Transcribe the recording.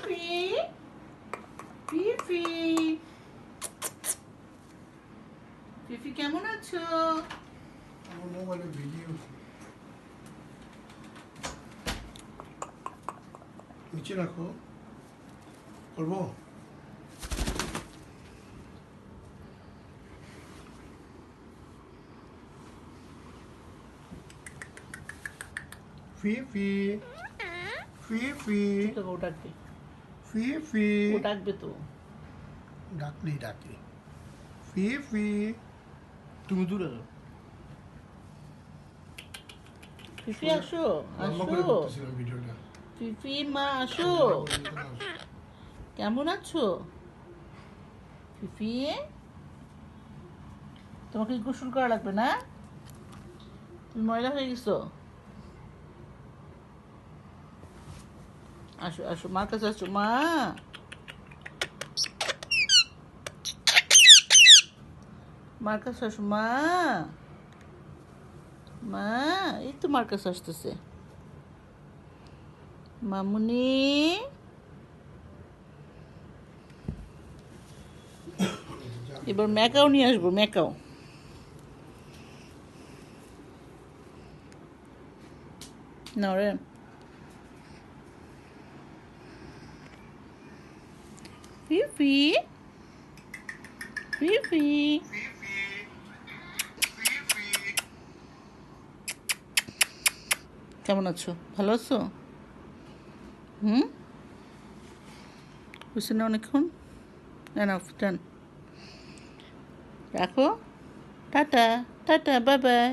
Phi Phi Phi Phi Phi Phi কেমন আছো? আমার মোবাইলে ভিডিও নিচে রাখো, করবো। ফিফি ফিফি তোকে ও ডাকবে, ফিফি ও ডাকবে তো। ডাকলি ডাকি। ফিফি তুমি দূরে যাও। ফিফি আসো লম্বা আসো, করে করতেছিলাম ভিডিওটা। ফিফি মা আসো। কেমন আছো ফিফি? তোমাকে গোসল করা লাগবে না? তুমি ময়লা হয়ে গেছো। আসো আসো, মার কাছে আসো। মা মার কাছে আসো। মা মা এই তো মার কাছে আসতেছে। মামুনি এবার ম্যাকাও নিয়ে আসবো, ম্যাকাও। না রে, ফিফি ফিফি কেমন আছো? ভালো আছো? বুঝছি না অনেকক্ষণ। এনাফ, ডান। রাখো। Tata tata, bye bye.